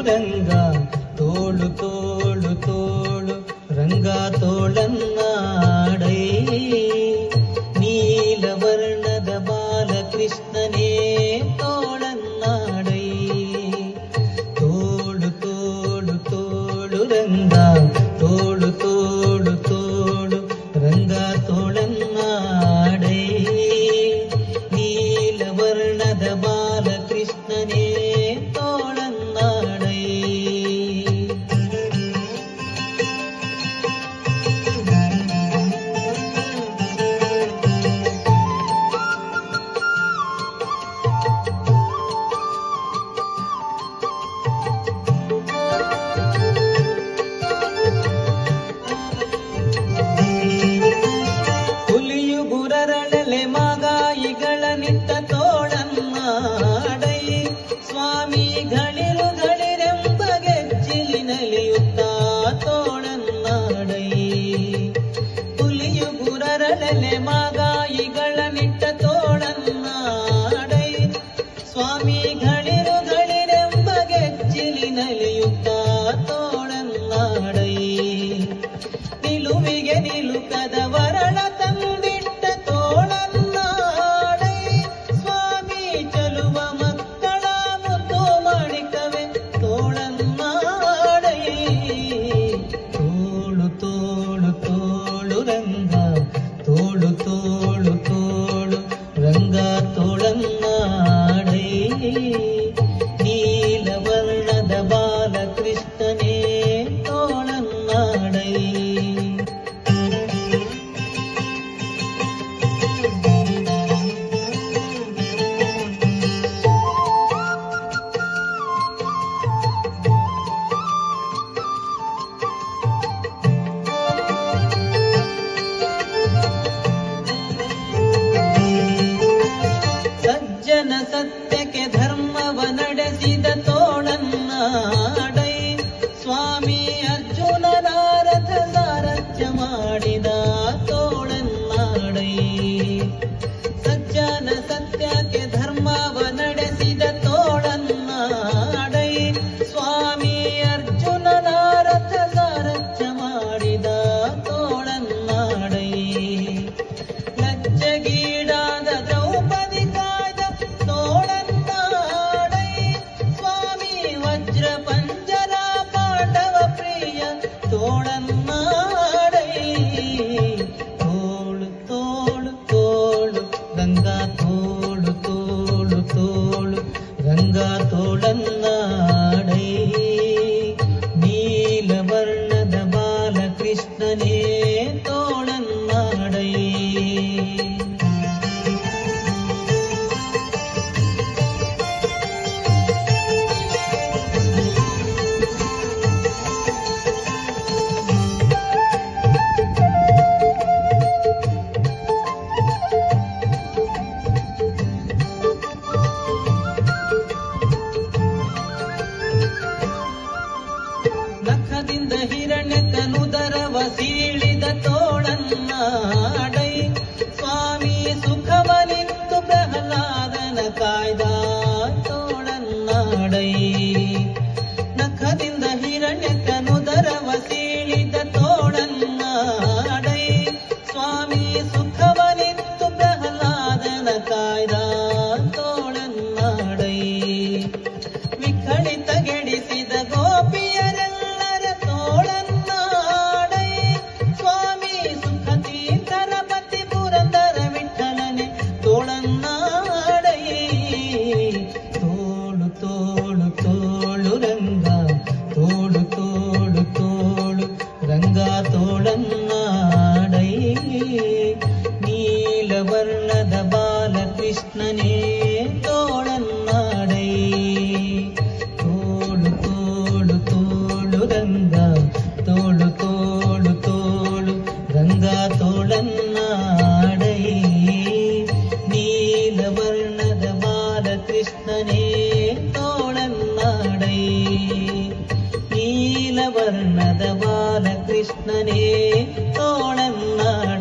ರಂಗ ತೋಳು ತೋಳು ತೋಳು ರಂಗ ತೋಳನ್ನಾಡೈ ನೀಲವರ್ಣದ ಬಾಲಕೃಷ್ಣನೇ ತೋಳನ್ನಾಡೈ ತೋಳು ತೋಳು ತೋಳು ರಂಗ ತೋಳು ತೋಳು ತೋಳು ರಂಗ ತೋಳನ್ನಾಡೈ ನೀಲವರ್ಣದ ಬಾಲಕೃಷ್ಣನೇ ತೋಳನ್ನಾಡೈ ಹುಲಿಯು ಗುರರಳಲೆ ಮಾಗಾಯಿಗಳ ನಿಟ್ಟ ತೋಳನ್ನಾಡೈ ಸ್ವಾಮಿಗಳಿರುಗಳಿರೆಂಬ ಗೆಜ್ಜಿಲಿನಲಿಯುತ್ತ ತೋಳನ್ನಾಡೈ ಹುಲಿಯು ಗುರರಳಲೆ ಮಾಗಾಯಿಗಳ ನಿಟ್ಟ ತೋಳನ್ನಾಡೈ ಸ್ವಾಮಿಗಳಿರುಗಳಿರೆಂಬ ಗೆಜ್ಜಿಲಿನಲಿಯುತ್ತ ತೋಳನ್ನಾಡೈ ನಿಲುವಿಗೆ ನಿಲುಕದ ವರಳ ತಂದಿಟ್ಟ ತೋಳನ್ನಾಡೈ ಸ್ವಾಮಿ ಚಲುವ ಮಕ್ಕಳ ಮುದ್ದು ಮಾಡಿಕವೆ ತೋಳನ್ನಾಡೈ ತೋಳು ತೋಳು ತೋಳು ರಂಗ ತೋಳು ತೋಳು ತೋಳು ರಂಗ ತೋಳನ್ನಾಡೈ ನೀಲವರ್ಣದ ಬಾಲಕೃಷ್ಣನೇ ತೋಳನ್ನಾಡೈ ಸಜ್ಜನ ಸತ್ಯಕ್ಕೆ ಧರ್ಮವ ನಡೆಸಿದ ತೋಳನ್ನಾಡೈ ಸ್ವಾಮಿ ಅರ್ಜುನನ ರಥ ಸಾರಥ್ಯ ಮಾಡಿದ ತೋಳನ್ನಾಡೈ ಸಜ್ಜನ ಸತ್ಯಕ್ಕೆ ಧರ್ಮವ ನಡೆಸಿದ ತೋಳನ್ನಾಡೈ ಸ್ವಾಮಿ ಅರ್ಜುನನ ರಥ ಸಾರಥ್ಯ ಮಾಡಿದ ತೋಳನ್ನಾಡೈ ಲಜ್ಜಗೀಡಾದ ದ್ರೌಪದಿ ಕಾಯ್ದ ತೋಳನ್ನಾಡೈ ಸ್ವಾಮಿ ವಜ್ರ ಪಂಜರ ಪಾಂಡವ ಪ್ರಿಯ ತೋಳನ್ನಾಡೈ ತೋಳು ತೋಳು ತೋಳು ರಂಗ ತೋಳು ತೋಳು ತೋಳು ರಂಗ ತೋಳನ್ನಾಡೈ ನೀಲವರ್ಣದ ಬಾಲಕೃಷ್ಣನೇ ತೋಳನ್ನಾಡೈ ನಖದಿಂದ ಹಿರಣ್ಯಕನುದರವ ಸೀಳಿದ ತೋಳನ್ನಾಡೈ ಸ್ವಾಮಿ ಸುಖವನಿತ್ತು ಪ್ರಹ್ಲಾದನ ಕಾಯ್ದ ತೋಳನ್ನಾಡೈ ನಖದಿಂದ ಹಿರಣ್ಯಕನುದರವ ಸೀಳಿದ ತೋಳನ್ನಾಡೈ ಸ್ವಾಮಿ ಸುಖವನಿತ್ತು ಪ್ರಹ್ಲಾದನ ಕಾಯ್ದ ತೋಳನ್ನಾಡೈ ವಿಖಳಿತ ಗೆಡಿಸಿದ ಗೋಪಿಯರೆಲ್ಲರ ತೋಳನ್ನಾಡೈ ಸ್ವಾಮಿ ಸುಖತೀರ್ಥರ ಪತಿ ಪುರಂದರ ವಿಠಲನೆ ತೋಳನ್ನಾಡೈ ತೋಳು ತೋಳು ತೋಳು ರಂಗ ತೋಳು ತೋಳು ತೋಳು ರಂಗ ತೋಳನ್ನಾಡೈ ನೀಲವರ್ಣದ ಬಾಲಕೃಷ್ಣನೇ ತೋಳನ್ನಾಡೈ ತೋಳು ತೋಳು ತೋಳು ರಂಗ ತೋಳು ತೋಳು ತೋಳು ರಂಗ ತೋಳನ್ನಾಡೈ ನೀಲವರ್ಣದ ಬಾಲಕೃಷ್ಣನೇ ತೋಳನ್ನಾಡೈ ನೀಲವರ್ಣದ ಬಾಲಕೃಷ್ಣನೇ ತೋಳನ್ನಾಡೈ